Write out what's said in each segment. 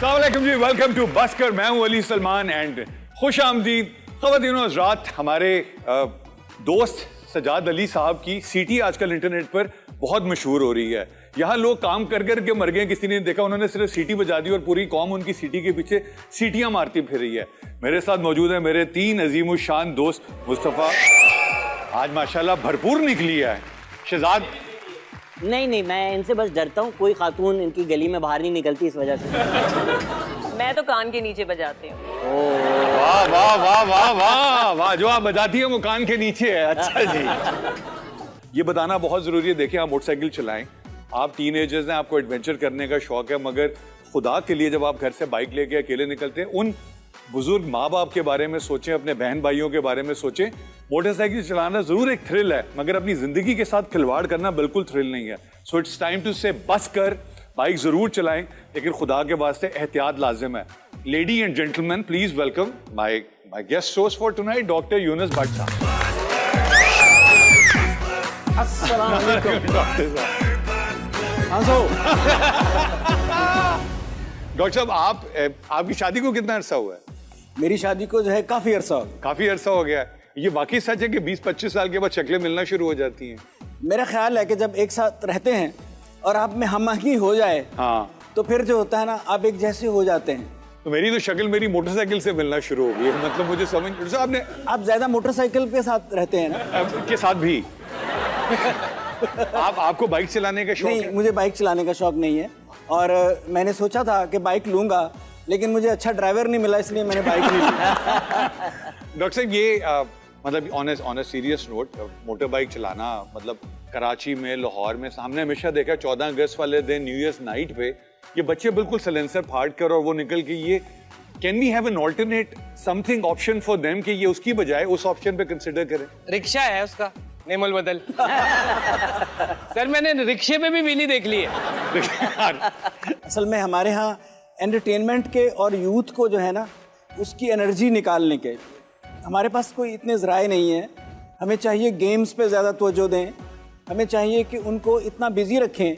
अस्सलाम वालेकुम जी, welcome to बस्कर। मैं हूं अली सलमान एंड खुश आमदीद ख़वातीन और हज़रात। हमारे दोस्त सजाद अली साहब की सीटी आजकल इंटरनेट पर बहुत मशहूर हो रही है। यहाँ लोग काम कर कर के मर गए, किसी ने देखा, उन्होंने सिर्फ सीटी बजा दी और पूरी कौम उनकी सीटी के पीछे सीटियां मारती फिर रही है। मेरे साथ मौजूद है मेरे 3 अजीम शान दोस्त। मुस्तफ़ा आज माशाल्लाह भरपूर निकली है। शहजाद नहीं, मैं इनसे बस डरता हूँ, कोई खातून इनकी गली में बाहर नहीं निकलती इस वजह से। मैं तो कान के नीचे बजाती हूँ। वाह वाह वाह वाह वाह वाह, जो आप बजाती है वो कान के नीचे है। अच्छा जी, ये बताना बहुत जरूरी है। देखिए, आप मोटरसाइकिल चलाएं, आप टीनेजर्स हैं, आपको एडवेंचर करने का शौक है, मगर खुदा के लिए जब आप घर से बाइक लेके अकेले निकलते हैं, उन बुजुर्ग माँ बाप के बारे में सोचें, अपने बहन भाइयों के बारे में सोचें। मोटरसाइकिल चलाना जरूर एक थ्रिल है, मगर अपनी जिंदगी के साथ खिलवाड़ करना बिल्कुल थ्रिल नहीं है। सो इट्स टाइम टू से बस कर बाइक जरूर चलाएं, लेकिन खुदा के वास्ते एहतियात लाजिम है। Lady and gentleman, please welcome my guest host for tonight, doctor Yunus Bhatt साहब। अस्सलाम वालेकुम डॉक्टर साहब, आपकी शादी को कितना अरसा हुआ है? मेरी शादी को जो है काफी अरसा हो गया। काफी अरसा हो गया है। ये वाकई सच है कि 20-25 साल के बाद शक्लें मिलना शुरू हो जाती हैं? मेरा ख्याल है कि जब एक साथ रहते हैं और आप में हमआहंगी हो जाए, हाँ, तो फिर जो होता है ना, आप एक जैसे हो जाते हैं। तो मेरी तो शक्ल मेरी मोटरसाइकिल से मिलना शुरू हो गई है। मतलब मुझे समझ आपने, आप ज्यादा मोटरसाइकिल के साथ रहते हैं ना? के साथ भी आपको बाइक चलाने का शौक नहीं, है? मुझे बाइक चलाने का शौक नहीं है, और मैंने सोचा था कि बाइक लूंगा, लेकिन मुझे अच्छा ड्राइवर नहीं मिला, इसलिए मैंने बाइक नहीं ली। डॉक्टर साहब, ये मतलब on a serious note, motor bike चलाना, मतलब कराची में, लाहौर में, सामने हमेशा देखा 14 अगस्त वाले दिन, न्यू ईयर्स नाइट पे ये बच्चे बिल्कुल साइलेंसर फाड़ कर और वो निकल के, ये can we have an alternate something option for them कि ये उसकी बजाय उस ऑप्शन पे कंसिडर करें? रिक्शा है उसका, नेमल बदल। सर, मैंने रिक्शे पे भी व्हीली देख ली है। असल में हमारे यहाँ एंटरटेनमेंट के और यूथ को जो है ना, उसकी एनर्जी निकालने के हमारे पास कोई इतने ज़राए नहीं है। हमें चाहिए गेम्स पे ज़्यादा तवज्जो दें, हमें चाहिए कि उनको इतना बिजी रखें,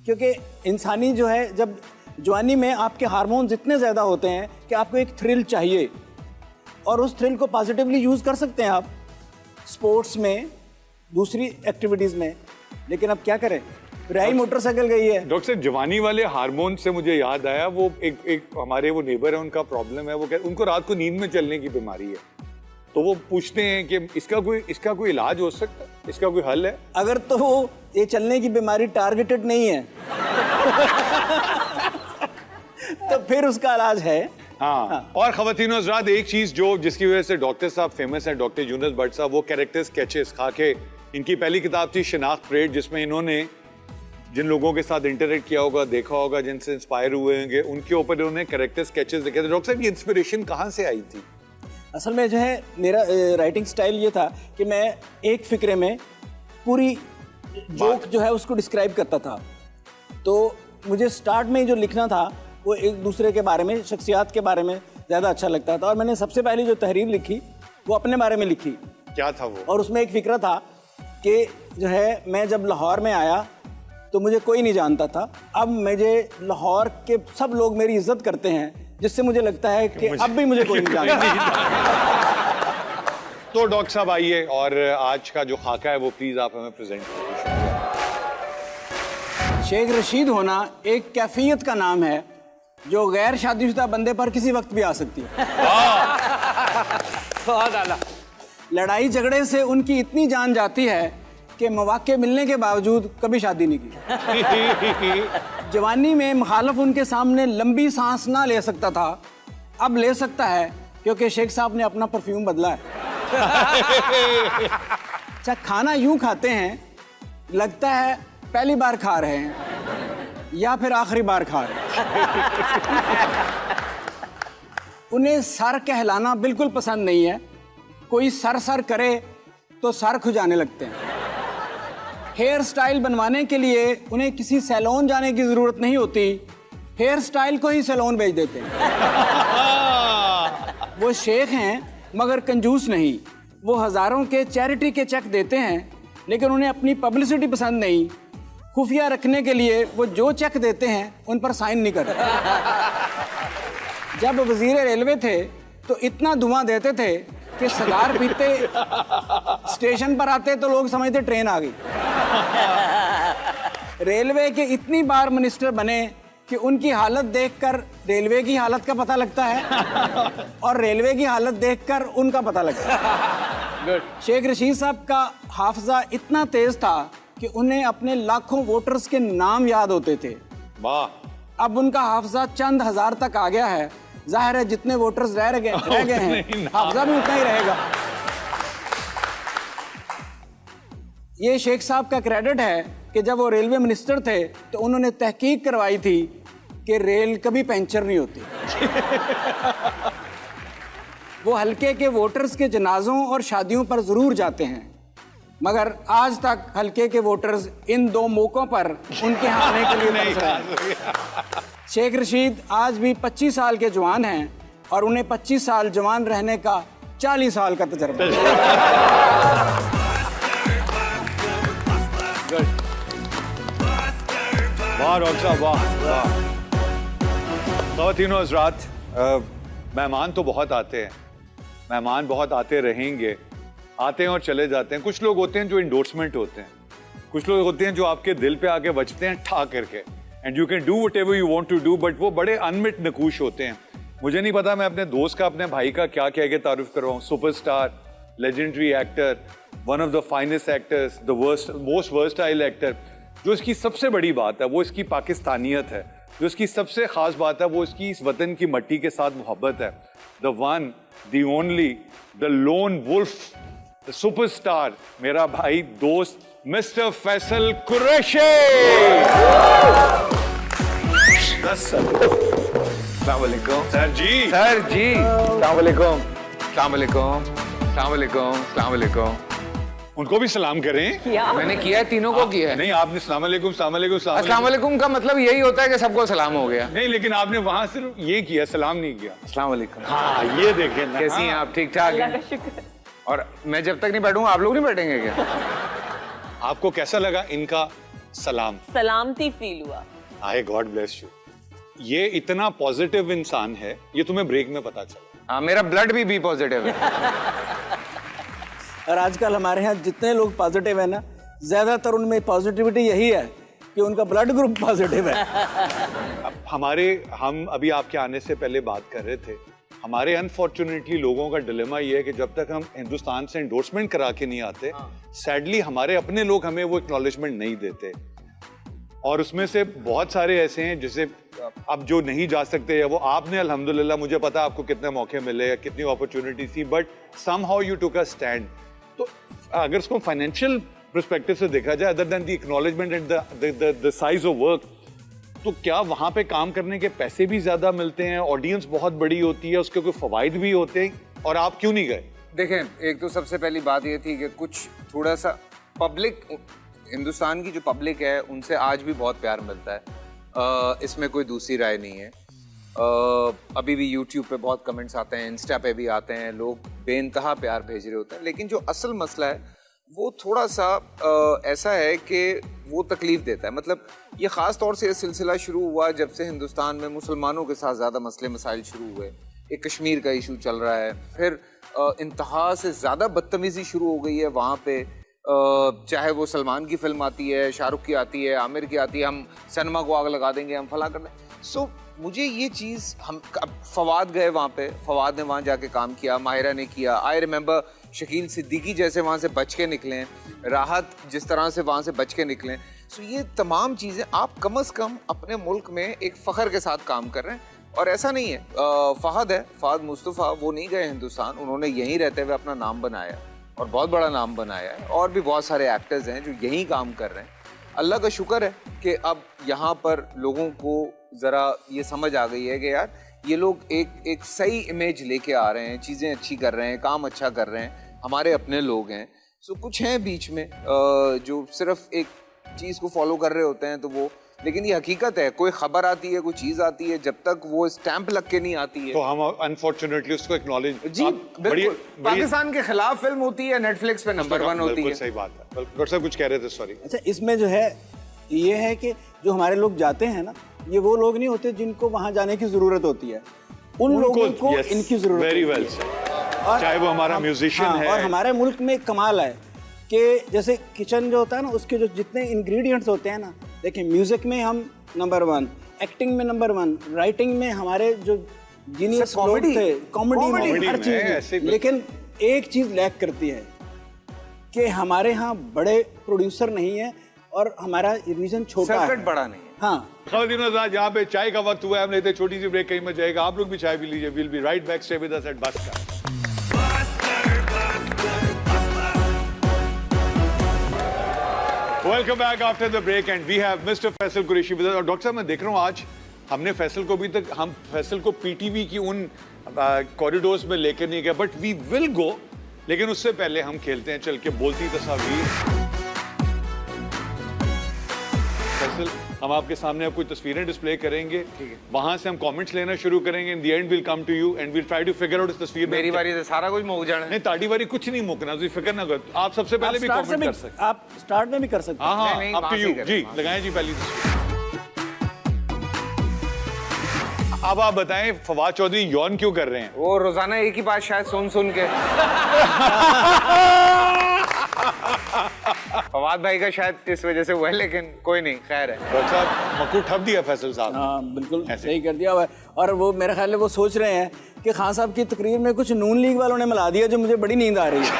क्योंकि इंसानी जो है, जब जवानी में आपके हार्मोन्स इतने ज़्यादा होते हैं कि आपको एक थ्रिल चाहिए, और उस थ्रिल को पॉजिटिवली यूज़ कर सकते हैं आप स्पोर्ट्स में, दूसरी एक्टिविटीज़ में। लेकिन अब क्या करें, रही मोटरसाइकिल गई है। डॉक्टर साहब, जवानी वाले हार्मोन से मुझे याद आया, वो एक हमारे वो नेबर है, उनका प्रॉब्लम है, वो उनको रात को नींद में चलने की बीमारी है, तो वो पूछते हैं कि इसका कोई इलाज हो सकता है, इसका कोई हल है? अगर तो ये चलने की बीमारी टारगेटेड नहीं है तो फिर उसका इलाज है। हाँ। और ख़वातीन हज़रात, एक चीज जिसकी वजह से डॉक्टर साहब फेमस है, डॉक्टर यूनुस भट्ट साहब, वो कैरेक्टर स्केचेस खाके, इनकी पहली किताब थी शिनाख्त परेड, जिसमें इन्होंने जिन लोगों के साथ इंटरेक्ट किया होगा, देखा होगा, जिनसे इंस्पायर हुए होंगे, उनके ऊपर इन्होंने कैरेक्टर स्केचेस लिखे थे। डॉक्टर साहब, ये इंस्पिरेशन कहाँ से आई थी? असल में जो है, मेरा राइटिंग स्टाइल ये था कि मैं एक फिक्रे में पूरी जोक जो है उसको डिस्क्राइब करता था। तो मुझे स्टार्ट में जो लिखना था वो एक दूसरे के बारे में, शख्सियात के बारे में ज़्यादा अच्छा लगता था, और मैंने सबसे पहले जो तहरीर लिखी वो अपने बारे में लिखी। क्या था वो? और उसमें एक फिक्रा था कि जो है, मैं जब लाहौर में आया तो मुझे कोई नहीं जानता था, अब मुझे लाहौर के सब लोग मेरी इज्जत करते हैं, जिससे मुझे लगता है कि अब भी मुझे कोई नहीं जानता। तो डॉक्टर साहब आइए, और आज का जो खाका है वो प्लीज आप हमें प्रेजेंट करिए। शेख रशीद होना एक कैफियत का नाम है जो गैर शादीशुदा बंदे पर किसी वक्त भी आ सकती है। बहुत आला। लड़ाई झगड़े से उनकी इतनी जान जाती है कि मौके मिलने के बावजूद कभी शादी नहीं की। जवानी में मुखालफ उनके सामने लंबी सांस ना ले सकता था, अब ले सकता है, क्योंकि शेख साहब ने अपना परफ्यूम बदला है। अच्छा, खाना यूं खाते हैं, लगता है पहली बार खा रहे हैं या फिर आखिरी बार खा रहे हैं। उन्हें सर कहलाना बिल्कुल पसंद नहीं है, कोई सर करे तो सर खुजाने लगते हैं। हेयर स्टाइल बनवाने के लिए उन्हें किसी सैलून जाने की जरूरत नहीं होती, हेयर स्टाइल को ही सैलून भेज देते हैं। वो शेख हैं मगर कंजूस नहीं, वो हजारों के चैरिटी के चेक देते हैं, लेकिन उन्हें अपनी पब्लिसिटी पसंद नहीं, खुफिया रखने के लिए वो जो चेक देते हैं उन पर साइन नहीं करते। जब वजीर रेलवे थे तो इतना धुआं देते थे कि सिगार पीते स्टेशन पर आते तो लोग समझते ट्रेन आ गई। रेलवे के इतनी बार मिनिस्टर बने कि उनकी हालत देखकर रेलवे की हालत का पता लगता है और रेलवे की हालत देखकर उनका पता लगता है। शेख रशीद साहब का हाफजा इतना तेज था कि उन्हें अपने लाखों वोटर्स के नाम याद होते थे। वाह। अब उनका हाफजा चंद हजार तक आ गया है। जाहिर है जितने वोटर्स रह गए हैं हाफजा भी उतना ही रहेगा। ये शेख साहब का क्रेडिट है कि जब वो रेलवे मिनिस्टर थे तो उन्होंने तहकीक करवाई थी कि रेल कभी पंचर नहीं होती। वो हल्के के वोटर्स के जनाजों और शादियों पर जरूर जाते हैं, मगर आज तक हल्के के वोटर्स इन 2 मौकों पर उनके यहाँ आने के लिए तरस रहे हैं। शेख रशीद आज भी 25 साल के जवान हैं और उन्हें 25 साल जवान रहने का 40 साल का तजर्बा है। वाह डॉक्टर साहब, वाह। ख़वातीनो हज़रात, मेहमान तो बहुत आते हैं, मेहमान बहुत आते रहेंगे, आते हैं और चले जाते हैं। कुछ लोग होते हैं जो इंडोर्समेंट होते हैं, कुछ लोग होते हैं जो आपके दिल पे आके बजते हैं ठा करके, and you can do whatever you want to do, but वो बड़े अनमिट नकूश होते हैं। मुझे नहीं पता मैं अपने दोस्त का, अपने भाई का क्या कह के तारुफ करवाऊं। Superstar, legendary actor, one of the finest actors, the most versatile actor. जो इसकी सबसे बड़ी बात है वो इसकी पाकिस्तानियत है। जो इसकी सबसे खास बात है वो इसकी इस वतन की मट्टी के साथ मोहब्बत है। The one, the only, the lone wolf, the superstar, मेरा भाई दोस्त मिस्टर फैसल कुरैशी। अस्सलाम वालेकुम सर जी। सर जी, अस्सलाम वालेकुम, अस्सलाम वालेकुम, अस्सलाम वालेकुम, अस्सलाम वालेकुम। उनको भी सलाम करें। मैंने किया है, तीनों को किया है। नहीं, आपने सलाम अलैकुम, सलाम अलैकुम, अस्सलाम वालेकुम का मतलब यही होता है कि सबको सलाम हो गया। नहीं, लेकिन आपने वहां सिर्फ ये किया, सलाम नहीं किया। अस्सलाम वालेकुम। हाँ, ये देखें ना। कैसी हैं आप? ठीक ठाक हैं? शुक्र। और मैं जब तक नहीं बैठूंगा आप लोग नहीं बैठेंगे क्या? आपको कैसा लगा इनका सलाम? सलामती फील हुआ। आए, गॉड ब्लेस यू। ये इतना पॉजिटिव इंसान है, ये तुम्हें ब्रेक में पता चला। हाँ, मेरा ब्लड भी बी पॉजिटिव है। और आजकल हमारे यहाँ जितने लोग पॉजिटिव है ना, ज्यादातर उनमें पॉजिटिविटी यही है कि उनका ब्लड ग्रुप पॉजिटिव है। हम अभी आपके आने से पहले बात कर रहे थे, हमारे अनफॉर्चुनेटली लोगों का डिलेमा ये है कि जब तक हम हिंदुस्तान से एंडोर्समेंट करा के नहीं आते, सैडली हमारे अपने लोग हमें वो एक्नॉलेजमेंट नहीं देते। और उसमें से बहुत सारे ऐसे हैं जिसे अब जो नहीं जा सकते हैं, वो आपने अल्हम्दुलिल्लाह, मुझे पता आपको कितने मौके मिले, कितनी अपॉर्चुनिटी थी, but somehow you took a stand. तो अगर इसको फाइनेंशियल पर्सपेक्टिव से देखा जाए, other than the acknowledgement and the size of work, तो क्या वहां पे काम करने के पैसे भी ज्यादा मिलते हैं, ऑडियंस बहुत बड़ी होती है, उसके कोई फवाइद भी होते हैं, और आप क्यों नहीं गए? देखें, एक तो सबसे पहली बात ये थी कि कुछ थोड़ा सा पब्लिक, हिंदुस्तान की जो पब्लिक है उनसे आज भी बहुत प्यार मिलता है, इसमें कोई दूसरी राय नहीं है। अभी भी YouTube पे बहुत कमेंट्स आते हैं, इंस्टा पे भी आते हैं, लोग बेइंतहा प्यार भेज रहे होते हैं, लेकिन जो असल मसला है वो थोड़ा सा ऐसा है कि वो तकलीफ देता है। मतलब ये ख़ास तौर से ये सिलसिला शुरू हुआ जब से हिंदुस्तान में मुसलमानों के साथ ज़्यादा मसले मसाइल शुरू हुए। एक कश्मीर का इशू चल रहा है, फिर इंतहा से ज़्यादा बदतमीज़ी शुरू हो गई है वहाँ पे, चाहे वो सलमान की फिल्म आती है, शाहरुख की आती है, आमिर की आती है, हम सिनेमा को आग लगा देंगे, हम फला कर देंगे। सो मुझे ये चीज़, हम फवाद गए वहाँ पे, फवाद ने वहाँ जाके काम किया, माहिरा ने किया, आई रिमेंबर शकील सिद्दीकी जैसे वहाँ से बच के निकले, राहत जिस तरह से वहाँ से बच के निकले। सो ये तमाम चीज़ें आप कम से कम अपने मुल्क में एक फ़ख्र के साथ काम कर रहे हैं। और ऐसा नहीं है, फ़हद है, फ़हद मुस्तफ़ा, वो नहीं गए हिंदुस्तान, उन्होंने यहीं रहते हुए अपना नाम बनाया और बहुत बड़ा नाम बनाया है। और भी बहुत सारे एक्टर्स हैं जो यहीं काम कर रहे हैं। अल्लाह का शुक्र है कि अब यहाँ पर लोगों को ज़रा ये समझ आ गई है कि यार ये लोग एक सही इमेज लेके आ रहे हैं, चीज़ें अच्छी कर रहे हैं, काम अच्छा कर रहे हैं, हमारे अपने लोग हैं। सो कुछ हैं बीच में जो सिर्फ एक चीज़ को फॉलो कर रहे होते हैं, तो वो, लेकिन ये हकीकत है, कोई खबर आती है, कोई चीज़ आती है, जब तक वो स्टैंप लग के नहीं आती है तो हम अनफॉर्चुनेटली उसको एक्नॉलेज। जी बिल्कुल, पाकिस्तान के खिलाफ फिल्म होती है, नेटफ्लिक्स पे नंबर 1 होती है। सही बात है। डॉक्टर साहब कुछ कह रहे थे, सॉरी। अच्छा, इसमें जो है ये है कि जो हमारे लोग जाते हैं ना, ये वो लोग नहीं होते जिनको वहाँ जाने की ज़रूरत होती है, उन लोगों को इनकी ज़रूरत वेरी होती वेल है। चाहे वो हमारा म्यूजिशियन है। और हमारे मुल्क में कमाल है कि जैसे किचन जो होता है ना, उसके जो जितने इंग्रेडिएंट्स होते हैं ना, देखिए म्यूजिक में हम नंबर 1, एक्टिंग में नंबर 1, राइटिंग में हमारे जो जीनियस लोग थे, कॉमेडी में, हर चीज में। लेकिन एक चीज लैक करती है कि हमारे यहाँ बड़े प्रोड्यूसर नहीं है और हमारा रीजन छोटा है, सर्किट बड़ा नहीं है। हाँ। खवातीन आज़ाद, यहाँ पे चाय का वक्त हुआ है, हम लेते हैं छोटी सी ब्रेक, कहीं मत जाएगा, आप लोग भी चाय पी लीजिए। Will be right back, stay with us at बस्कर। Welcome back after the break and we have mister Faisal Qureshi with us. और डॉक्टर साहब, मैं देख रहा हूँ आज हमने फैसल को, अभी तक हम फैसल को पीटीवी की उन कॉरिडोर्स में लेकर नहीं गए, बट वी विल गो। लेकिन उससे पहले हम खेलते हैं चल के बोलती तस्वीर। फैसल, हम आपके सामने अब कुछ तस्वीरें डिस्प्ले करेंगे, वहां से हम कमेंट्स लेना शुरू करेंगे। In the end will come to you and will try to figure out इस तस्वीर में। मेरी बारी से सारा कुछ मुक जाना है। नहीं, ताड़ी वारी कुछ नहीं मुकना, तुम फिक्र ना करो। आप सबसे पहले भी कमेंट कर सकते हैं। आप स्टार्ट में भी कर सकते हैं। हाँ, नहीं, अप टू वहाँ से यू करें, जी। वहाँ से। लगाएं जी पहली तस्वीर। अब आप बताएं, फवाद चौधरी यौन क्यों कर रहे हैं? वो रोजाना एक ही बात शायद सुन सुन के फवाद भाई का शायद इस वजह से हुआ है, लेकिन कोई नहीं, खैर है। डॉक्टर साहब, मक्कू ठप दिया फैसल साहब। हाँ, बिल्कुल सही कर दिया हुआ है। और वो मेरे ख्याल में वो सोच रहे हैं कि खान साहब की तकरीर में कुछ नून लीग वालों ने मिला दिया, जो मुझे बड़ी नींद आ रही है।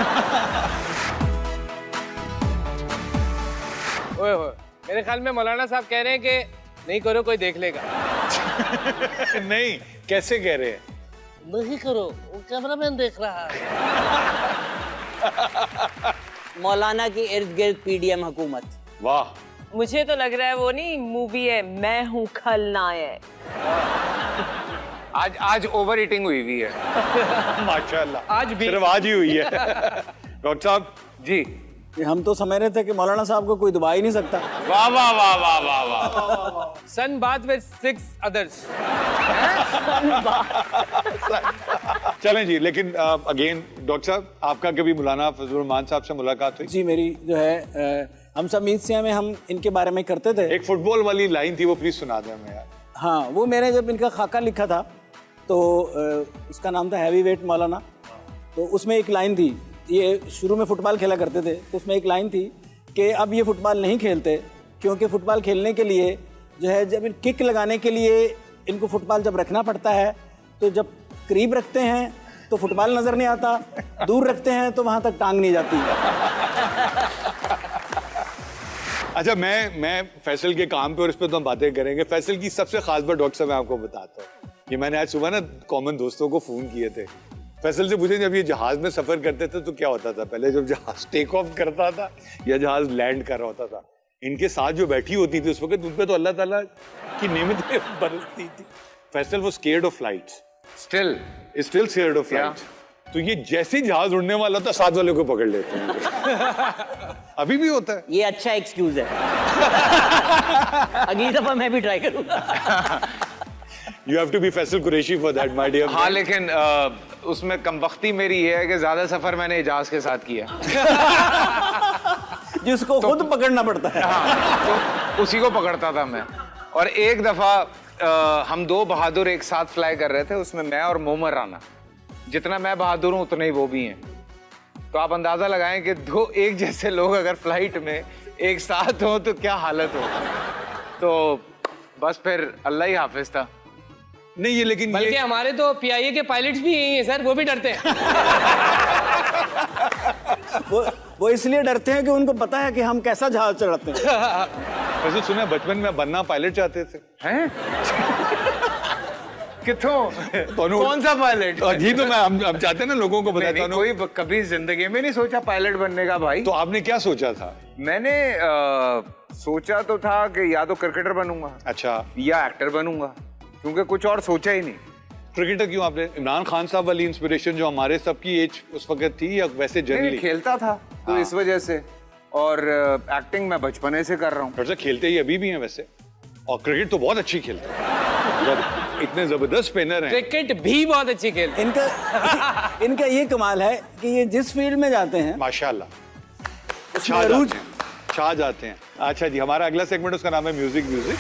ओए होए, मेरे ख्याल में मौलाना साहब कह रहे हैं कि नहीं करो कोई देख लेगा। नहीं, कैसे कह रहे हैं? नहीं करो, वो कैमरामैन देख रहा है। मौलाना की इर्द गिर्द पीडीएम हुकूमत। वाह, मुझे तो लग रहा है वो नहीं मूवी है मैं हूँ खलनायक। आज ओवर ईटिंग हुई हुई है। माशाल्लाह, आज भी। सिर्फ आज ही हुई है। डॉक्टर साहब जी, कि हम तो समझ रहे थे कि मौलाना साहब को कोई दबा ही नहीं सकता। वाह वाह वाह वाह वाह वाह। सन बात विद 6 अदर्स। चलें जी। लेकिन अगेन डॉक्टर साहब, आपका कभी मौलाना फजलुर रहमान साहब से मुलाकात हुई? जी, मेरी जो है हम सब मीत से में हम इनके बारे में करते थे। एक फुटबॉल वाली लाइन थी, वो प्लीज सुना दें हमें यार। हाँ, वो मैंने जब इनका खाका लिखा था तो उसका नाम था हैवी वेट मौलाना। तो उसमें एक लाइन थी, ये शुरू में फुटबॉल खेला करते थे, तो उसमें एक लाइन थी कि अब ये फुटबॉल नहीं खेलते, क्योंकि फुटबॉल खेलने के लिए जो है, जब इन किक लगाने के लिए इनको फुटबॉल जब रखना पड़ता है, तो जब करीब रखते हैं तो फुटबॉल नज़र नहीं आता, दूर रखते हैं तो वहाँ तक टांग नहीं जाती। अच्छा, मैं फैसल के काम पे और इस पे तो हम बातें करेंगे। फैसल की सबसे खास बात डॉक्टर साहब मैं आपको बताता हूँ। ये मैंने आज सुबह ना कॉमन दोस्तों को फोन किए थे। फैसल से पूछे, जब ये जहाज में सफर करते थे तो क्या होता था? पहले जब जहाज टेक ऑफ करता था या जहाज लैंड कर रहा होता था, इनके साथ जो बैठी होती थी उस वक्त, उन पे तो अल्लाह ताला की नेमतें बरसती थी। फैसल वो scared of flights, still scared of flights. तो ये जैसे ही जहाज उड़ने वाला था, साथ वाले को पकड़ लेते हैं। अभी भी होता है। ये अच्छा एक्सक्यूज है। अगली दफा मैं भी ट्राई करूंगा। You have to be Faisal Qureshi for that, my dear. हाँ, लेकिन उसमें कमबख्ती मेरी ये है कि ज्यादा सफर मैंने इजाज के साथ किया। जिसको खुद पकड़ना पड़ता है। हाँ, तो उसी को पकड़ता था मैं। और एक दफा हम दो बहादुर एक साथ फ्लाई कर रहे थे, उसमें मैं और मोमर राना। जितना मैं बहादुर हूँ उतने ही वो भी हैं। तो आप अंदाजा लगाएं कि दो एक जैसे लोग अगर फ्लाइट में एक साथ हो तो क्या हालत हो। तो बस फिर अल्लाह ही हाफिज था। नहीं, ये लेकिन बल्कि हमारे तो पीआईए के पायलट्स भी यही हैं सर, वो भी डरते हैं। वो इसलिए डरते हैं कि उनको पता है कि हम कैसा जहाज चढ़ाते हैं। वैसे सुना बचपन में बनना पायलट चाहते थे। हैं? किथों? कौन सा पायलट? जी, तो हम चाहते हैं ना लोगों को बताता हूं। कोई कभी जिंदगी में नहीं सोचा पायलट बनने का भाई। तो आपने क्या सोचा था? मैंने सोचा तो था कि या तो क्रिकेटर बनूंगा, अच्छा, या एक्टर बनूंगा, क्योंकि कुछ और सोचा ही नहीं। क्रिकेटर क्यों? आपने इमरान खान साहब वाली इंस्पिरेशन जो हमारे सबकी एज उस वक्त थी, या वैसे जनरली खेलता था तो इस वजह से, और एक्टिंग मैं बचपने से कर रहा हूँ। वैसे खेलते ही अभी भी हैं वैसे, और क्रिकेट तो बहुत अच्छी खेलते हैं, इतने जबरदस्त स्पिनर हैं। क्रिकेट भी बहुत अच्छी खेलते हैं। इनका ये कमाल है कि ये जिस फील्ड में जाते हैं माशाल्लाह छा छा जाते हैं। अच्छा जी, हमारा अगला सेगमेंट उसका नाम है म्यूजिक म्यूजिक।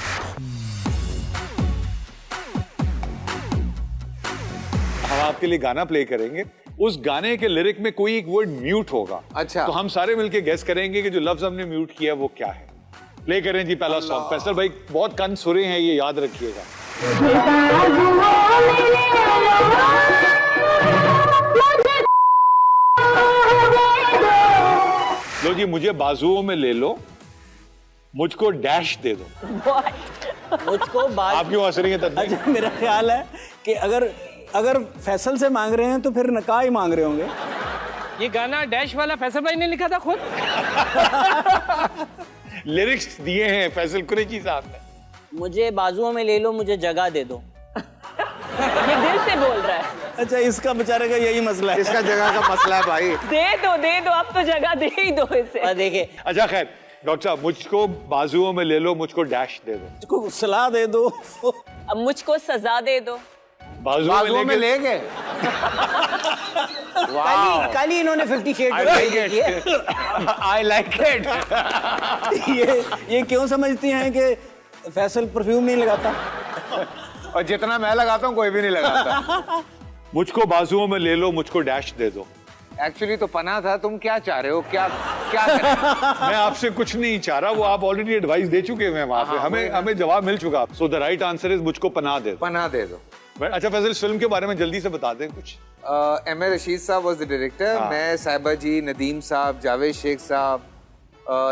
हम आपके लिए गाना प्ले करेंगे, उस गाने के लिरिक में कोई एक वर्ड म्यूट होगा। अच्छा। तो हम सारे मिलके गेस करेंगे कि जो लफ्ज हमने म्यूट किया वो क्या है। प्ले करें जी पहला सॉन्ग। फैसल भाई बहुत कान सुरे हैं, ये याद रखिएगा। लो जी, मुझे बाजुओं में ले लो, मुझको डैश दे दो। मुझको बात आप क्यों हंस रही हैं तन्वी? अच्छा, मेरा ख्याल है कि अगर फैसल से मांग रहे हैं तो फिर नकाह ही मांग रहे होंगे। ये गाना डैश वाला फैसल भाई ने लिखा था खुद। लिरिक्स दिए हैं फैसल कुरैशी साहब ने। मुझे बाजुओं में ले लो, मुझे जगह दे दो। ये दिल से बोल रहा है। अच्छा, इसका बेचारे का यही मसला है। इसका जगह का मसला है भाई। दे दो अब तो जगह दे ही दो इसे। और देखिए, अच्छा खैर डॉक्टर साहब, मुझको बाजुओं में ले लो, मुझको डैश दे दो। इसको सलाह दे दो। अब मुझको सजा दे दो। बाजुओं में ले गए। कल ही इन्होंने 50 shade I like it. I like it. ये क्यों समझती हैं कि फैसल परफ्यूम नहीं लगाता? और जितना मैं लगाता हूँ कोई भी नहीं लगाता। मुझको बाजुओं में ले लो, मुझको डैश दे दो। एक्चुअली तो पना था, तुम क्या चाह रहे हो? क्या करें? मैं आपसे कुछ नहीं चाह रहा, वो आप ऑलरेडी एडवाइस दे चुके हैं वहां पे। हमें जवाब मिल चुका। So the right answer is मुझको पनाह दे दो। पना दे दो। अच्छा फैसल, इस फिल्म के बारे में जल्दी से बता दें कुछ। एम ए रशीद साहब वाज द डायरेक्टर। मैं, साहिबा जी, नदीम साहब, जावेद शेख साहब।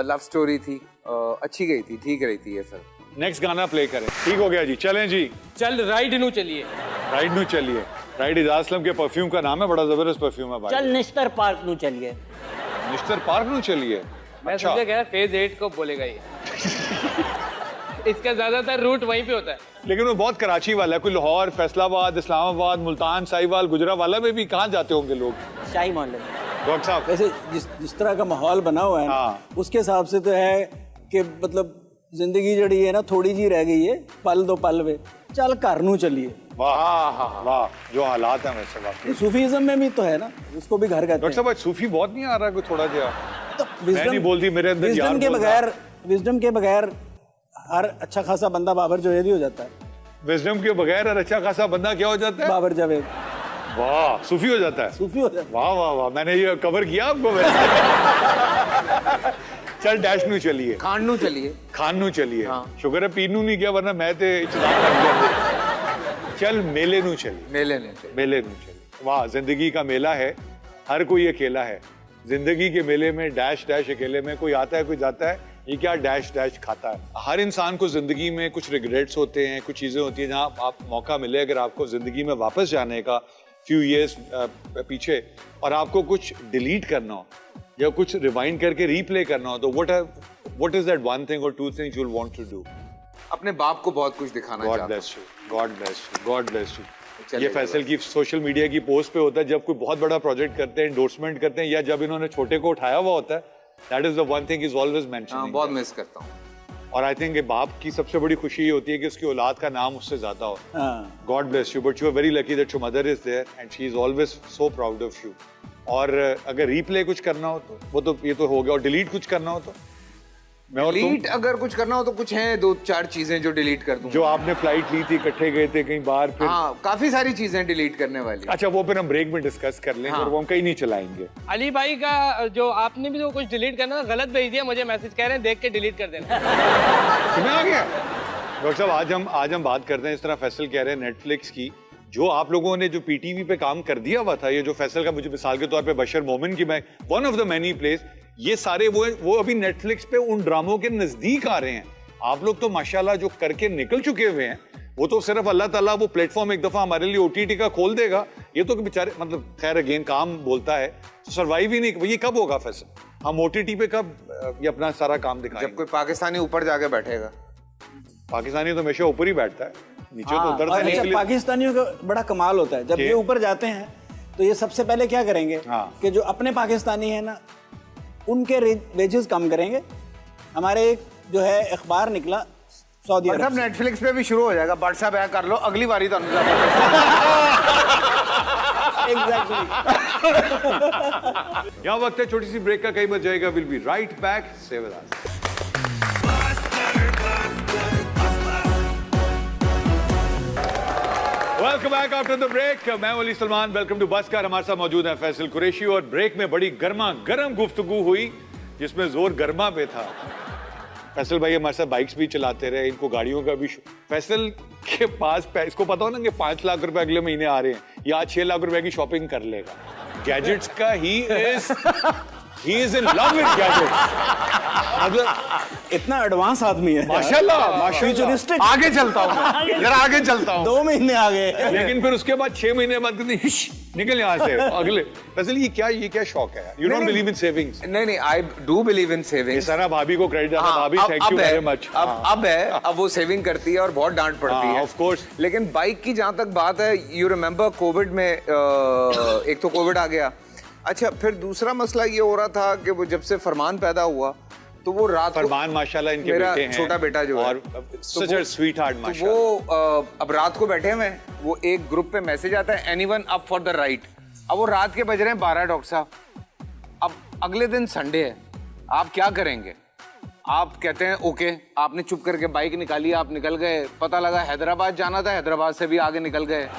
लव स्टोरी थी, अच्छी गई थी, ठीक रही थी ये फिल्म। नेक्स्ट गाना प्ले करें। ठीक हो गया जी, चलें जी। चल राइड नू चलिए। राइड नू चलिए। राइड इजाज असलम के परफ्यूम का नाम है, बड़ा जबरदस्त परफ्यूम है भाई। चल निश्तर पार्क नू चलिए। निश्तर पार्क नू चलिए। मैं अच्छा, सोचा क्या फेज 8 को बोलेगा ये। इसका ज्यादातर रूट वहीं पे होता है। लेकिन वो बहुत कराची वाला है। कोई लाहौर, फैसलाबाद, इस्लामाबाद, मुल्तान, साहिवाल, गुजरावाला में भी कहाँ जाते होंगे लोग? शाही मोहल्ले में। डॉक्टर साहब, वैसे जिस तरह का माहौल बना हुआ है ना, हाँ। उसके हिसाब से तो है कि मतलब जिंदगी जड़ी है ना, थोड़ी जी रह गई है, पल दो पल वे, चल घर नू चलिए। वाह वाह, जो हालात हैं वैसे वाकई। सूफीज्म में भी तो है ना, उसको भी घर कहते डॉक्टर हैं। साहब, आज सूफी बहुत नहीं आ रहा कोई थोड़ा जिया? तो मैं नहीं बोलती, मेरे अंदर यार विजडम के बगैर हर अच्छा खासा बंदा बाबर जावेद हो जाता है। विजडम के बगैर और अच्छा खासा बंदा क्या हो जाता है? बाबर जावेद वाह, सूफी हो जाता है। सूफी हो जाता है। वाह वाह वाह, मैंने ये कवर किया आपको वैसे। चल डैश नू चलिए, खान नू चलिए। खान नू चलिए। हाँ। शुक्र है पीनू नहीं गया, वरना मैं ते चुनाव कर लिया। चल मेले नू चलिए। मेले ने चलिए। मेले नू चलिए। वाह, जिंदगी का मेला है, हर कोई अकेला है। जिंदगी के मेले में डैश डैश अकेले में, कोई आता है कोई जाता है, ये क्या डैश डैश खाता है। हर इंसान को जिंदगी में कुछ रिग्रेट्स होते हैं, कुछ चीजें होती हैं जहाँ आप मौका मिले अगर आपको जिंदगी में वापस जाने का फ्यू ईयर्स पीछे, और आपको कुछ डिलीट करना हो या कुछ रिवाइंड करके रीप्ले करना हो, तो what is that one thing और two things you will want to do? अपने बाप को बहुत कुछ दिखाना गॉड चाहता हूं। Bless you, God bless you, God bless you. चलिए, ये फैसल की सोशल मीडिया की पोस्ट पे होता है जब कोई बहुत बड़ा प्रोजेक्ट करते हैं, एंडोर्समेंट करते हैं, या जब इन्होंने छोटे को उठाया हुआ होता है। That is the one thing is always mentioning. बहुत मिस करता हूँ। और आई थिंक बाप की सबसे बड़ी खुशी ये होती है कि उसकी औलाद का नाम उससे ज्यादा हो। God bless you, but you are very lucky that your mother is there and she is always so proud of you. और अगर रीप्ले कुछ करना हो तो वो तो ये तो हो गया, और डिलीट कुछ करना हो तो मैं और तुम, डिलीट अगर कुछ करना हो तो कुछ हैं 2-4 चीजें जो डिलीट कर दूं। जो आपने फ्लाइट ली थी, इकट्ठे गए थे कहीं बाहर, फिर हाँ, काफी सारी चीजें डिलीट करने वाली। अच्छा वो फिर हम ब्रेक में डिस्कस कर लेंगे। हाँ। और वो हम कहीं नहीं चलाएंगे। अली भाई का जो आपने भी जो कुछ डिलीट करना गलत भेज दिया, मुझे मैसेज कह रहे हैं देख के डिलीट कर देना। तुम्हें आ गया? डॉक्टर साहब, आज हम बात करते हैं, इस तरह फैसल कह रहे हैं नेटफ्लिक्स की, जो आप लोगों ने जो पीटीवी पे काम कर दिया हुआ था, ये जो फैसल का मुझे मिसाल के तौर पे बशर मोमिन की, मैं one of the many place, ये सारे वो अभी नेटफ्लिक्स पे उन ड्रामों के नजदीक आ रहे हैं। आप लोग तो माशाल्लाह जो करके निकल चुके हुए हैं, वो तो सिर्फ अल्लाह ताला वो प्लेटफॉर्म एक दफा हमारे लिए ओटीटी का खोल देगा, ये तो बेचारे मतलब खैर अगेन काम बोलता है तो सर्वाइव ही नहीं। ये कब होगा फैसल? हम ओटीटी पे कब ये अपना सारा काम दिखाएंगे? जब कोई पाकिस्तानी ऊपर जाके बैठेगा। पाकिस्तानी तो हमेशा ऊपर ही बैठता है, नीचे तो उतरता और नहीं। अच्छा, इसलिए पाकिस्तानियों का बड़ा कमाल होता है, जब ये ऊपर जाते हैं तो ये सबसे पहले क्या करेंगे कि जो अपने पाकिस्तानी है ना, उनके वेजेस कम करेंगे। हमारे एक जो है अखबार निकला सऊदी अरब से। नेटफ्लिक्स पे भी शुरू हो जाएगा, व्हाट्सएप ऐड कर लो, अगली बारी तो एग्जैक्टली। यहाँ वक्त है छोटी सी ब्रेक का, कहीं बच जाएगा। Will be right back, stay with us. Welcome back after the break. मैं अली सलमान, वेलकम टू बसकर। हमारे साथ मौजूद है फैसल कुरैशी और ब्रेक में बड़ी गर्मा गर्म गुफ्तगू हुई जिसमें जोर गर्मा पे था। फैसल भाई हमारे साथ बाइक्स भी चलाते रहे, इनको गाड़ियों का भी फैसल के पास इसको पता हो ना कि 5 लाख रुपए अगले महीने आ रहे हैं या 6 लाख रुपए की शॉपिंग कर लेगा गैजेट्स का। he is in love with gadgets। मतलब इतना एडवांस आदमी है माशाल्लाह फ्यूचरिस्टिक। आगे चलता हूँ जरा आगे चलता हूँ। 2 महीने आगे। लेकिन फिर उसके बाद 6 महीने बाद कहते हैं हिश निकल यहाँ से अगले। फैसल ये क्या शौक है? You don't believe in savings? नहीं, आई डू बिलीव इन ये सेविंग्स। सारा भाभी को क्रेडिट जाता है। भाभी थैंक यू वेरी मच। अब वो सेविंग करती है और बहुत डांट पड़ती है ऑफ कोर्स। लेकिन बाइक की जहां तक बात है, यू रिमेम्बर कोविड में एक तो कोविड आ गया। अच्छा, फिर दूसरा मसला ये हो रहा था कि वो जब से फरमान पैदा हुआ तो वो रात को फरमान माशाल्लाह इनके मेरा बेटे हैं, छोटा बेटा जो है, और सच अ स्वीट हार्ट तो माशाल्लाह। वो अब रात को बैठे हुए हैं, वो एक ग्रुप पे मैसेज आता है anyone up for the ride. अब वो रात के बज रहे हैं 12 डॉक्टर साहब। अब अगले दिन संडे है, आप क्या करेंगे? आप कहते हैं ओके, आपने चुप करके बाइक निकाली, आप निकल गए। पता लगा हैदराबाद जाना था, हैदराबाद से भी आगे निकल गए।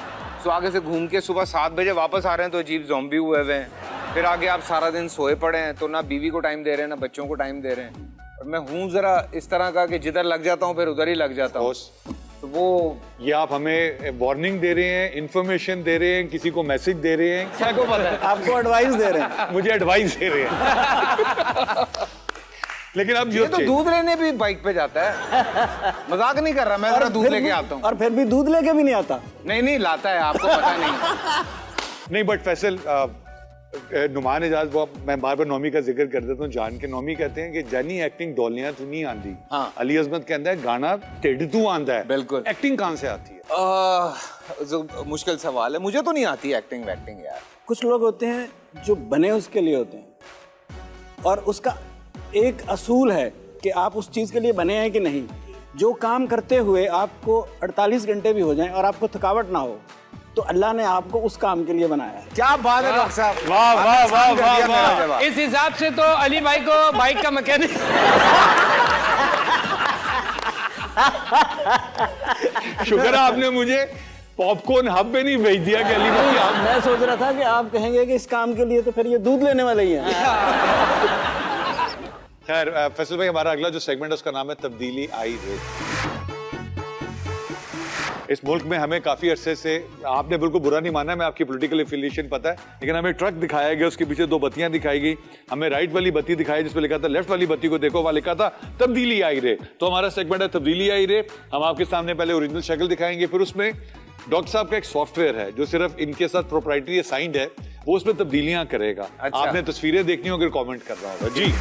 तो आगे से घूम के सुबह 7 बजे वापस आ रहे हैं तो अजीब ज़ॉम्बी हुए हुए हैं। फिर आगे आप सारा दिन सोए पड़े हैं, तो ना बीवी को टाइम दे रहे हैं ना बच्चों को टाइम दे रहे हैं। और मैं हूँ जरा इस तरह का कि जिधर लग जाता हूँ फिर उधर ही लग जाता हूँ। तो वो ये आप हमें वार्निंग दे रहे हैं, इंफॉर्मेशन दे रहे हैं, किसी को मैसेज दे रहे हैं, क्या को पता है? आपको एडवाइस दे रहे हैं। मुझे एडवाइस दे रहे हैं। लेकिन अब ये तो दूध लेने भी बाइक पे जाता है। मजाक नहीं कर रहा, मैं जरा दूध लेके आता हूँ। और फिर भी दूध लेके भी नहीं आता। नहीं लाता है, आपको पता नहीं। नहीं बट फैसल नुमान एजाज, वो मैं बार बार नौमी का जिक्र कर देता हूँ जान के। नौमी कहते हैं कि जानी एक्टिंग डोलियां तू नहीं आंदी। हाँ। अली अजमत कहता है गाना टेढ़ तू आंदा है। बिल्कुल। एक्टिंग कहाँ से आती है? जो मुश्किल सवाल है, मुझे तो नहीं आती एक्टिंग वैक्टिंग यार। कुछ लोग होते हैं जो बने उसके लिए होते हैं, और उसका एक असूल है कि आप उस चीज के लिए बने हैं कि नहीं। जो काम करते हुए आपको 48 घंटे भी हो जाएं और आपको थकावट ना हो, तो अल्लाह ने आपको उस काम के लिए बनाया है। क्या बात है डॉक्टर साहब, वाह वाह वाह वाह वाह। इस हिसाब से तो अली भाई को बाइक का मैकेनिक। शुक्र है आपने मुझे पॉपकॉर्न हब पे नहीं भेज दिया कि अली भाई आप। मैं सोच रहा था कि आप कहेंगे कि इस काम के लिए तो फिर ये दूध लेने वाले ही हैं। खैर फैसल भाई, हमारा अगला जो सेगमेंट है उसका नाम है तब्दीली आई रे। इस मुल्क में हमें काफी अरसे से, आपने बिल्कुल बुरा नहीं माना, मैं आपकी पॉलिटिकल एफिलिएशन पता है, लेकिन हमें ट्रक दिखाया गया, उसके पीछे 2 बत्तियां दिखाई गई, हमें राइट वाली बत्ती दिखाई जिसपे लिखा था लेफ्ट वाली बत्ती को देखो, वहां लिखा था तब्दीली आई रे। तो हमारा सेगमेंट है तब्दीली आई रे। हम आपके सामने पहले ओरिजिनल शक्ल दिखाएंगे, फिर उसमें डॉक्टर साहब का एक सॉफ्टवेयर है जो सिर्फ इनके साथ प्रोप्राइटरी असाइंड है, वो उसमें तब्दीलियां करेगा। अच्छा। आपने तस्वीरें देखनी होगी, कमेंट कर रहा होगा जी।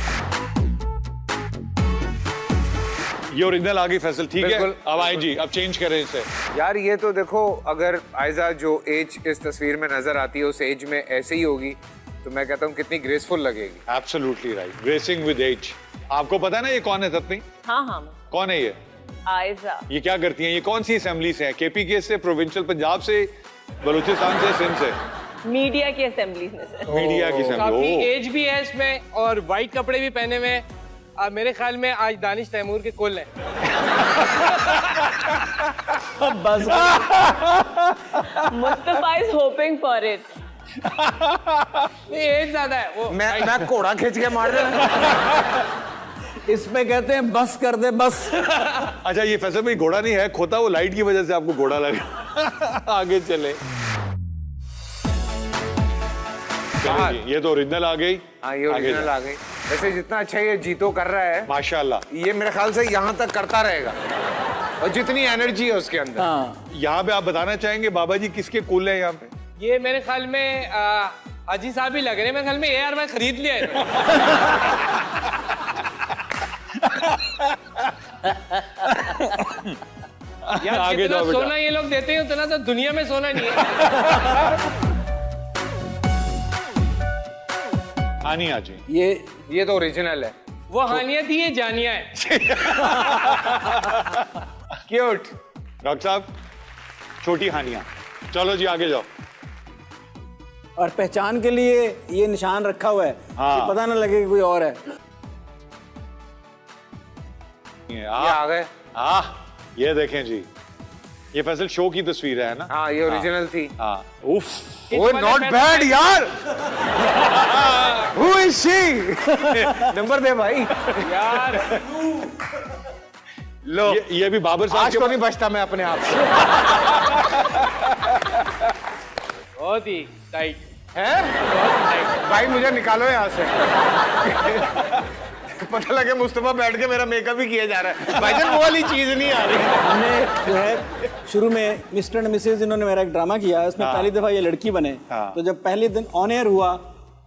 ये ओरिजिनल आ गई फैसल, ठीक है? बिल्कुल। अब आए जी, अब चेंज करें इसे। यार ये तो देखो, अगर आयजा जो एज इस तस्वीर में नजर आती है उस एज में ऐसे ही होगी तो मैं कहता हूँ कितनी ग्रेसफुल लगेगी। Absolutely right, gracing with age. आपको पता है ना ये कौन है सपनी? हाँ कौन है ये? आयजा। ये क्या करती हैं? ये कौन सी असेंबली से हैं? केपीके से, प्रोविंशियल पंजाब से, बलूचिस्तान से, सिंध से? मीडिया की असेंबलीज में से। मीडिया की काफी असेंबली। एज भी है इसमें और वाइट कपड़े भी पहने हुए हैं। मेरे ख्याल में आज दानिश तैमूर के कुल है। बस Mustafa is hoping for it. नहीं, एज ज्यादा है वो। मैं घोड़ा खींच के मार रहा। इसमें कहते हैं बस कर दे बस। अच्छा, ये फैसल भाई घोड़ा नहीं है, खोता वो लाइट की वजह से आपको घोड़ा लगा। आगे चले। चलो जी, ये तो ओरिजिनल आ गई। हाँ, ये ओरिजिनल आ गई। वैसे जितना अच्छा ये जीतो कर रहा है माशाल्लाह, ये मेरे ख्याल से यहाँ तक करता रहेगा, और जितनी एनर्जी है उसके अंदर। हाँ, यहाँ पे आप बताना चाहेंगे बाबा जी किसके कुल है यहाँ पे? ये मेरे ख्याल में हाजी साहब ही लग रहे हैं। मेरे ख्याल में यार मैं खरीद लिया है। यार आगे जितना जाओ बेटा। सोना ये लोग देते हैं उतना तो दुनिया में सोना नहीं है। हानिया जी, ये तो ओरिजिनल है। वो हानिया थी, ये जानिया है। क्यूट। डॉक्टर साहब, छोटी हानिया। चलो जी आगे जाओ। और पहचान के लिए ये निशान रखा हुआ है हाँ। कि पता ना लगे कि कोई और है। ये ये आ गए। ये देखें जी, ये फैसल शो की तस्वीर है ना? हाँ ये ओरिजिनल थी। हाँ उफ ओह नॉट बैड यार। Who is she? नंबर दे भाई यार लो ये भी बाबर साहब आज तो नहीं बचता मैं अपने आप से। बहुत ही टाइट है भाई मुझे निकालो यहाँ से। पता लगे मुस्तफा बैठ के मेरा मेकअप ही किया जा रहा है। भाईजान वो वाली चीज नहीं आ रही। हमने जो है शुरू में मिस्टर एंड मिसेज इन्होंने मेरा एक ड्रामा किया, उसमें पहली दफा ये लड़की बने। तो जब पहले दिन ऑन एयर हुआ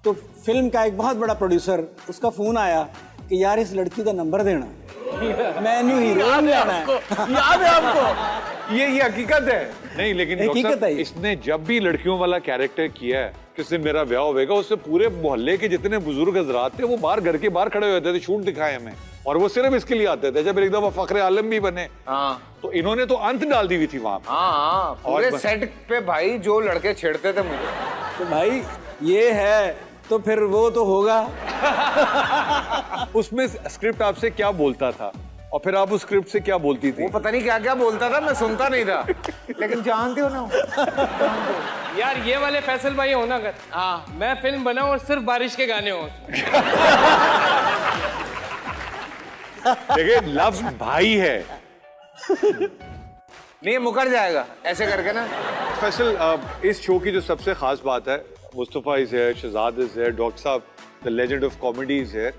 तो फिल्म का एक बहुत बड़ा प्रोड्यूसर, उसका फोन आया कि यार इस लड़की का नंबर देना, मैं न्यू हीरोइन लेना है। याद है आपको? ये हकीकत है। नहीं लेकिन हकीकत डॉक्टर साहब, है। इसने जब भी लड़कियों वाला कैरेक्टर किया है, किस दिन मेरा ब्याह होगा, उससे पूरे मोहल्ले के जितने बुजुर्ग हजरात थे वो बाहर घर के बाहर खड़े होते थे, शूट दिखाए हमें, और वो सिर्फ इसके लिए आते थे। जब एक दफा फखरे आलम भी बने तो इन्होंने तो अंत डाल दी हुई थी वहां। हाँ पूरे सेट पे भाई जो लड़के छेड़ते थे मुझे। तो भाई ये है तो फिर वो तो होगा। उसमें स्क्रिप्ट आपसे क्या बोलता था और फिर आप उस स्क्रिप्ट से क्या बोलती थी? वो पता नहीं क्या क्या बोलता था, मैं सुनता नहीं था। लेकिन जानते हो ना यार ये वाले फैसल भाई हो ना अगर, हाँ मैं फिल्म बनाऊं और सिर्फ बारिश के गाने हो। देखिए लफ्ज भाई है। नहीं मुकर जाएगा ऐसे करके ना। फैसल इस शो की जो सबसे खास बात है, Mustafa is here, Shahzad is here, doctor साहब the legend of comedy is here.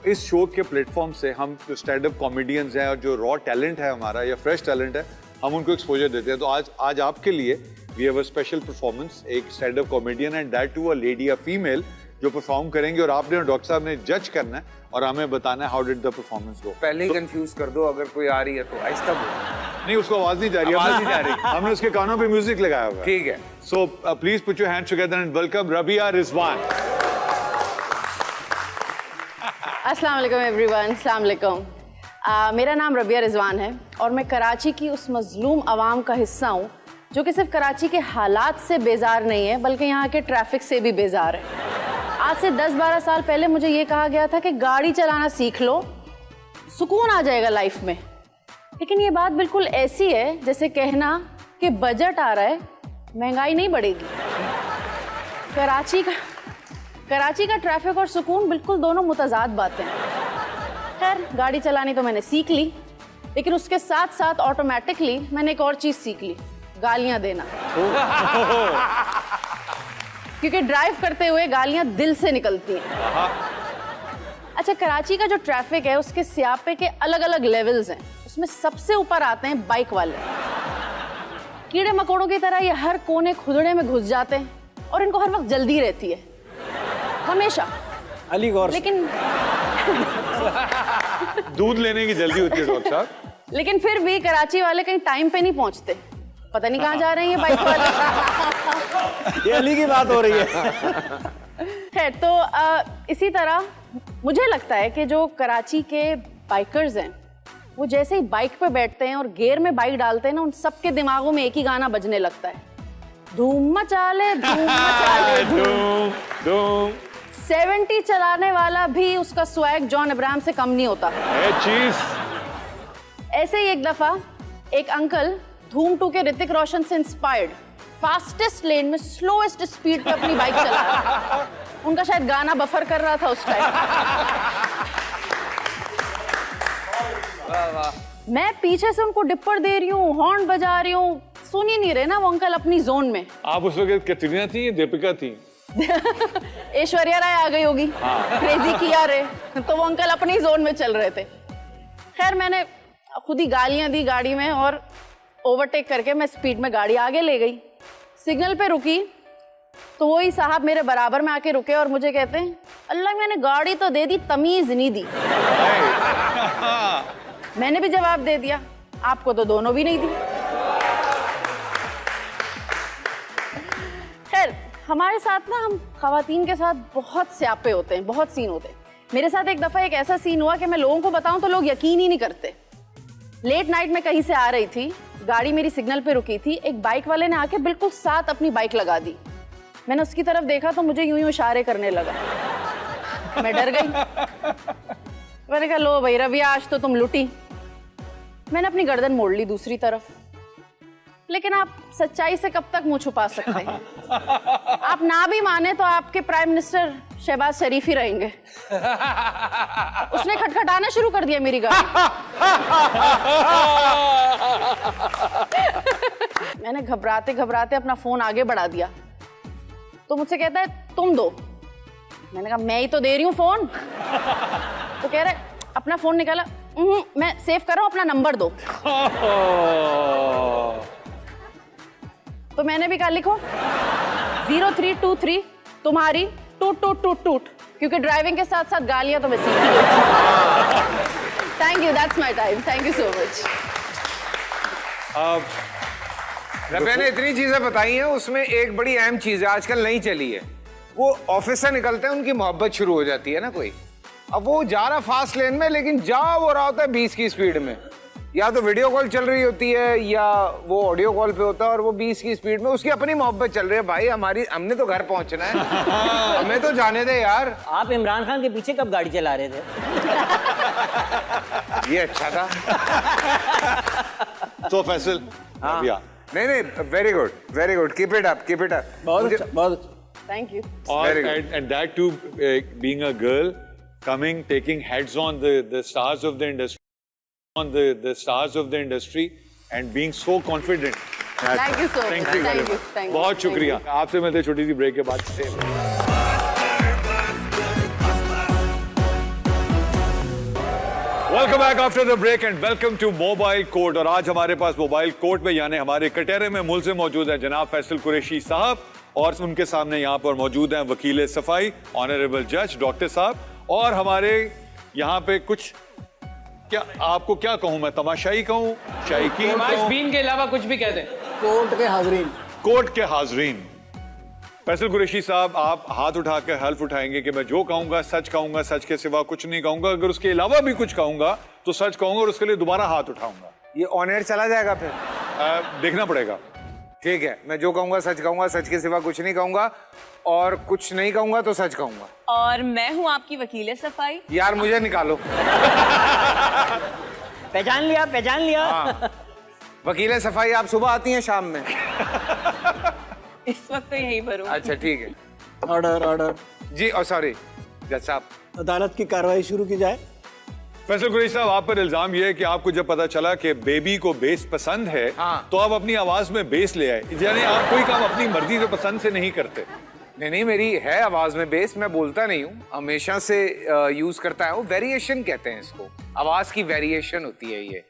इस शो के प्लेटफॉर्म से हम जो स्टैंड अप कॉमेडियंस हैं और जो रॉ टैलेंट है हमारा या फ्रेश टैलेंट है, हम उनको एक्सपोजर देते हैं। तो आज आपके लिए we have a special performance, एक stand up comedian and that too a lady, a female, जो परफॉर्म करेंगे और आपने और डॉक्टर साहब ने जज करना है और हमें बताना है हाउ डिड द परफॉर्मेंस गो। पहले ही कंफ्यूज कर दो, अगर कोई आ रही है तो आहिस्ता बोलो। नहीं उसको आवाज नहीं जा रही, आवाज नहीं जा रही। हमने उसके कानों पे म्यूजिक लगाया हुआ है। ठीक है। So please put your hands together and welcome Rabia Rizwan. अस्सलाम वालेकुम एवरीवन, अस्सलाम वालेकुम। मेरा नाम रबिया रिजवान है और मैं कराची की उस मजलूम आवाम का हिस्सा हूँ जो कि सिर्फ कराची के हालात से बेजार नहीं है बल्कि यहाँ के ट्रैफिक से भी बेजार है। आज से 10-12 साल पहले मुझे ये कहा गया था कि गाड़ी चलाना सीख लो, सुकून आ जाएगा लाइफ में। लेकिन ये बात बिल्कुल ऐसी है जैसे कहना कि बजट आ रहा है, महंगाई नहीं बढ़ेगी। कराची का ट्रैफिक और सुकून बिल्कुल दोनों मुतजाद बातें हैं। खैर गाड़ी चलानी तो मैंने सीख ली, लेकिन उसके साथ साथ ऑटोमेटिकली मैंने एक और चीज़ सीख ली, गालियाँ देना। क्योंकि ड्राइव करते हुए गालियाँ दिल से निकलती हैं। अच्छा, कराची का जो ट्रैफिक है उसके स्यापे के अलग अलग लेवल्स हैं। उसमें सबसे ऊपर आते हैं बाइक वाले। कीड़े मकोड़ों की तरह ये हर कोने खुदड़े में घुस जाते हैं और इनको हर वक्त जल्दी रहती है, हमेशा। अली गौर से। लेकिन दूध लेने की जल्दी होती है डॉक्टर साहब। लेकिन फिर भी कराची वाले कहीं टाइम पे नहीं पहुंचते, पता नहीं कहाँ जा रहे हैं ये बाइक वाले। ये अली की बात हो रही है। खैर, तो इसी तरह मुझे लगता है कि जो कराची के बाइकर्स हैं वो जैसे ही बाइक पे बैठते हैं और गियर में बाइक डालते हैं ना, उन सबके दिमागों में एक ही गाना बजने लगता है, धूम मचा ले, धूम मचा ले, धूम। धूम 70 चलाने वाला भी उसका स्वैग जॉन अब्राहम से कम नहीं होता। ऐसे ही एक दफा एक अंकल धूम 2 के ऋतिक रोशन से इंस्पायर्ड फास्टेस्ट लेन में स्लोएस्ट स्पीड पे अपनी बाइक चला रहा। उनका शायद गाना बफर कर रहा था उस टाइम। मैं पीछे से उनको डिप्पर दे रही हूँ, हॉर्न बजा रही हूँ, सुन ही नहीं रहे ना वो अंकल अपनी जोन में। आप उस वक्त कैटरीना थी या दीपिका थी? ऐश्वर्या राय आ गई होगी, क्रेजी किया रे, तो वो अंकल अपनी जोन में चल रहे थे। खैर मैंने खुद ही गालियां दी गाड़ी में और ओवरटेक करके मैं स्पीड में गाड़ी आगे ले गई। सिग्नल पे रुकी तो वही साहब मेरे बराबर में आके रुके और मुझे कहते हैं, अल्लाह मैंने गाड़ी तो दे दी, तमीज नहीं दी। मैंने भी जवाब दे दिया, आपको तो दोनों भी नहीं दी। खैर हमारे साथ ना, हम खवातीन के साथ बहुत स्यापे होते हैं, बहुत सीन होते हैं। मेरे साथ एक दफ़ा एक ऐसा सीन हुआ कि मैं लोगों को बताऊं तो लोग यकीन ही नहीं करते। लेट नाइट में कहीं से आ रही थी, गाड़ी मेरी सिग्नल पे रुकी थी, एक बाइक वाले ने आके बिल्कुल साथ अपनी बाइक लगा दी। मैंने उसकी तरफ देखा तो मुझे यूं यूं इशारे करने लगा। मैं डर गई। मैंने कहा, लो भाई रबिया, आज तो तुम लुटी। मैंने अपनी गर्दन मोड़ ली दूसरी तरफ। लेकिन आप सच्चाई से कब तक मुंह छुपा सकते हैं? आप ना भी माने तो आपके प्राइम मिनिस्टर शहबाज शरीफ ही रहेंगे। उसने खटखटाना शुरू कर दिया मेरी गाड़ी। मैंने घबराते घबराते अपना फोन आगे बढ़ा दिया तो मुझसे कहता है तुम दो। मैंने कहा मैं ही तो दे रही हूँ फोन। तो कह रहे अपना फोन निकाला, मैं सेव कर रहा हूँ, अपना नंबर दो। तो मैंने भी कहा लिखो 0323 तुम्हारी टूट टूट टूट टूट, क्योंकि ड्राइविंग के साथ साथ गालियां तो मैं सीख ही गई। Thank you, that's my time, thank you so much. Rabia ने इतनी चीजें बताई हैं, उसमें एक बड़ी अहम चीज है आजकल नहीं चली है, वो ऑफिस से निकलते हैं उनकी मोहब्बत शुरू हो जाती है ना कोई। अब वो जा रहा फास्ट लेन में, लेकिन जा वो रहा होता है 20 की स्पीड में, या तो वीडियो कॉल चल रही होती है या वो ऑडियो कॉल पे होता है और वो 20 की स्पीड में, उसकी अपनी मोहब्बत चल रही है। भाई हमने तो घर पहुंचना है, हमें तो जाने दे यार। आप इमरान खान के पीछे कब गाड़ी चला रहे थे? ये अच्छा था। तो फैसल, रबिया, नहीं, very good, keep it up. बहुत अच्छा। Thank you. and that too, being a girl, coming, taking heads on the stars of the industry, the stars of the industry, and being so confident. Thank you so much. Thank you very much. Thank you. बहुत शुक्रिया। आपसे मिलते छोटी सी break के बाद से। Welcome back after the break and welcome to mobile court. और आज हमारे पास मोबाइल कोर्ट में यानी हमारे कटहरे में मुल्ज़िम मौजूद है जनाब फैसल कुरैशी साहब, और उनके सामने यहाँ पर मौजूद हैं वकील सफाई ऑनरेबल जज डॉक्टर साहब, और हमारे यहाँ पे कुछ, क्या आपको क्या कहूँ मैं, तमाशाई कहूँ, शायकीन कहूँ, बीन के अलावा कुछ भी कह दें। कोर्ट के हाजरीन। फैसल कुरैशी साहब, आप हाथ उठा के हल्फ उठाएंगे कि मैं जो कहूंगा सच कहूंगा, सच के सिवा कुछ नहीं कहूंगा, अगर उसके अलावा भी कुछ कहूंगा तो सच कहूंगा और उसके लिए दोबारा हाथ उठाऊंगा। ये ऑन एयर चला जाएगा फिर? देखना पड़ेगा। ठीक है, मैं जो कहूंगा, सच के सिवा कुछ नहीं कहूंगा, और कुछ नहीं कहूंगा तो सच कहूंगा। और मैं हूँ आपकी वकील सफाई। यार मुझे निकालो। पहचान लिया। हाँ। वकील सफाई आप सुबह आती हैं शाम में? इस वक्त तो यहीं पर हूँ। अच्छा ठीक है। ऑर्डर जी, और सॉरी जज साहब, अदालत की कार्रवाई शुरू की जाए। फैसल कुरैशी साहब, आप पर इल्जाम ये है कि आपको जब पता चला कि बेबी को बेस पसंद है, हाँ। तो आप अपनी आवाज में बेस ले आए, यानी आप कोई काम अपनी मर्जी से पसंद से नहीं करते। नहीं, मेरी है आवाज में बेस, मैं बोलता नहीं हूँ, हमेशा से यूज करता हूँ। वेरिएशन कहते हैं इसको, आवाज की वेरिएशन होती है ये।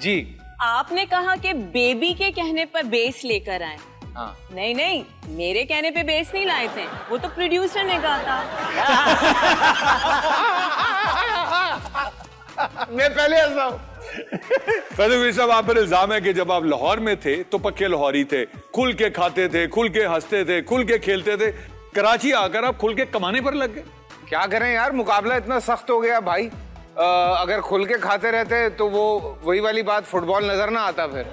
जी, आपने कहा कि बेबी के कहने पर बेस लेकर आए। हाँ। नहीं, मेरे कहने पे बेस नहीं लाए थे, वो तो प्रोड्यूसर ने कहा था। मैं पहले हंसा हूं। फैसल कुरैशी साहब, आप पर इल्जाम है कि जब आप लाहौर में थे तो पक्के लाहौरी थे, खुल के खाते थे, खुल के हंसते थे, खुल के खेलते थे। कराची आकर आप खुल के कमाने पर लग गए। क्या करें यार, मुकाबला इतना सख्त हो गया भाई। अगर खुल के खाते रहते तो वो वही वाली बात, फुटबॉल नजर ना आता फिर।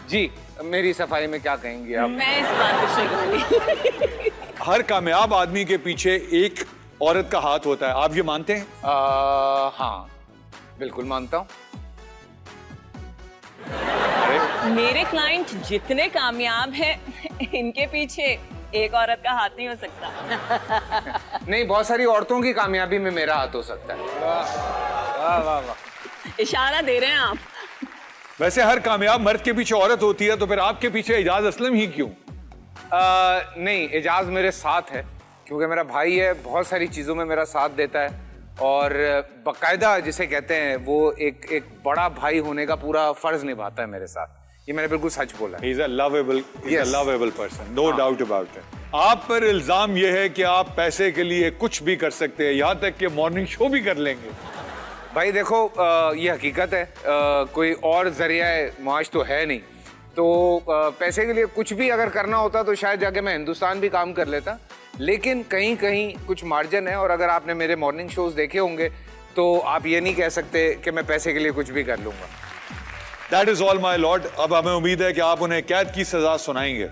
जी, मेरी सफाई में क्या कहेंगे आप? मैं इस बात कुछ नहीं कहूंगी। हर कामयाब आदमी के पीछे एक औरत का हाथ होता है, आप ये मानते हैं? हाँ, बिल्कुल मानता हूँ। मेरे क्लाइंट जितने कामयाब हैं, इनके पीछे एक औरत का हाथ नहीं हो सकता। नहीं, बहुत सारी औरतों की कामयाबी में मेरा हाथ हो सकता है। वाह वाह वाह। इशारा दे रहे हैं आप। वैसे हर कामयाब मर्द के पीछे औरत होती है, तो फिर आपके पीछे एजाज असलम ही क्यों? नहीं, एजाज मेरे साथ है क्योंकि मेरा भाई है, बहुत सारी चीजों में मेरा साथ देता है, और बाकायदा जिसे कहते हैं वो एक बड़ा भाई होने का पूरा फर्ज निभाता है मेरे साथ। ये मैंने बिल्कुल सच बोला। He's a lovable person, no doubt about it. आप पर इल्जाम यह है कि आप पैसे के लिए कुछ भी कर सकते हैं, यहाँ तक कि मॉर्निंग शो भी कर लेंगे। भाई देखो, ये हकीकत है, कोई और जरिया मुआश तो है नहीं, तो पैसे के लिए कुछ भी अगर करना होता तो शायद जाके मैं हिंदुस्तान भी काम कर लेता, लेकिन कहीं कहीं कुछ मार्जिन है, और अगर आपने मेरे मॉर्निंग शोज देखे होंगे तो आप ये नहीं कह सकते कि मैं पैसे के लिए कुछ भी कर लूंगा। That is all, my lord. अब हमें उम्मीद है कि आप उन्हें कैद की सजा सुनाएंगे।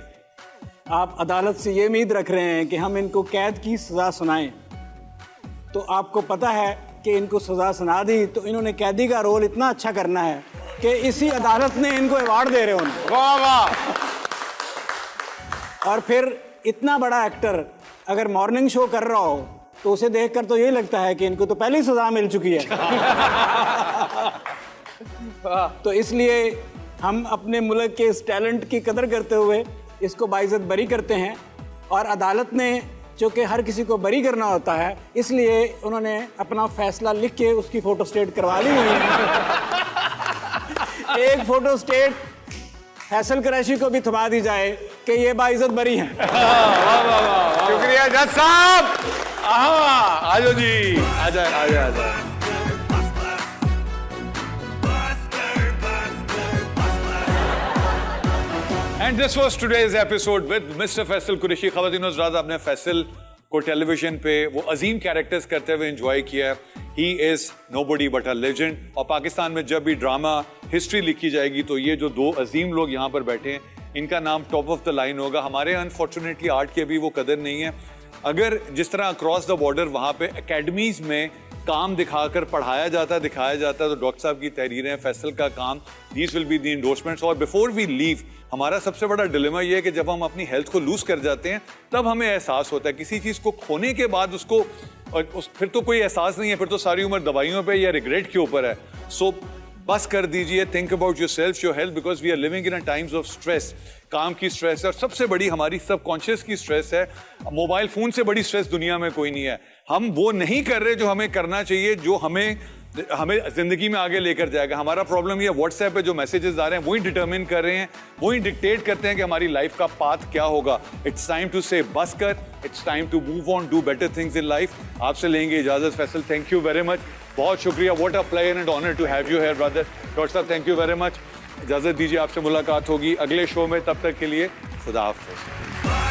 आप अदालत से ये उम्मीद रख रहे हैं कि हम इनको कैद की सजा सुनाएं, तो आपको पता है कि इनको सजा सुना दी तो इन्होंने कैदी का रोल इतना अच्छा करना है कि इसी अदालत ने इनको अवार्ड दे रहे होंगे। वाह वाह। और फिर इतना बड़ा एक्टर अगर मॉर्निंग शो कर रहा हो तो उसे देखकर तो यही लगता है कि इनको तो पहले ही सजा मिल चुकी है। तो इसलिए हम अपने मुल्क के इस टैलेंट की कदर करते हुए इसको बाइज्जत बरी करते हैं। और अदालत ने चूँकि हर किसी को बरी करना होता है, इसलिए उन्होंने अपना फैसला लिख के उसकी फोटो स्टेट करवा ली हुई है। एक फोटो स्टेट फैसल कुरैशी को भी थमा दी जाए कि ये बाइज्जत बरी हैं। शुक्रिया जज साहब। आ जाओ जी, आ जाए आ जाए आ जाए। And this was today's episode with Mr. Faisal Qureshi. ख़वातीन और हज़रात, आपने फैसल को टेलीविजन पे वो अजीम कैरेक्टर्स करते हुए एंजॉय किया है। He is nobody but a legend. और पाकिस्तान में जब भी ड्रामा हिस्ट्री लिखी जाएगी तो ये जो दो अजीम लोग यहाँ पर बैठे हैं, इनका नाम टॉप ऑफ द लाइन होगा। हमारे अनफॉर्चुनेटली आर्ट की अभी वो कदर नहीं है। अगर जिस तरह अक्रॉस द बॉर्डर वहाँ पे एकेडमीज में काम दिखाकर पढ़ाया जाता है, दिखाया जाता है, तो डॉक्टर साहब की तहरीरें, फैसल का काम, these will be the endorsements. और बिफोर वी लीव, हमारा सबसे बड़ा डिलेमा ये है कि जब हम अपनी हेल्थ को लूज कर जाते हैं तब हमें एहसास होता है। किसी चीज़ को खोने के बाद उसको फिर तो कोई एहसास नहीं है, फिर तो सारी उम्र दवाइयों पे या रिग्रेट के ऊपर है। सो बस कर दीजिए, think about yourself, your health, because we are living in a times of stress. काम की स्ट्रेस है और सबसे बड़ी हमारी सबकॉन्शियस की स्ट्रेस है। मोबाइल फोन से बड़ी स्ट्रेस दुनिया में कोई नहीं है। हम वो नहीं कर रहे जो हमें करना चाहिए, जो हमें जिंदगी में आगे लेकर जाएगा। हमारा प्रॉब्लम ये व्हाट्सएप पे जो मैसेजेस आ रहे हैं वही डिटरमिन कर रहे हैं, वही डिक्टेट करते हैं कि हमारी लाइफ का पाथ क्या होगा। इट्स टाइम टू से बस कर, it's time to move on, do better things in life. आपसे लेंगे इजाजत। Faisal, thank you very much, बहुत शुक्रिया। What a pleasure and honour to have you here brother. Doctor साहब, थैंक यू वेरी मच। इजाजत दीजिए, आपसे मुलाकात होगी अगले शो में। तब तक के लिए खुदा हाफिज़।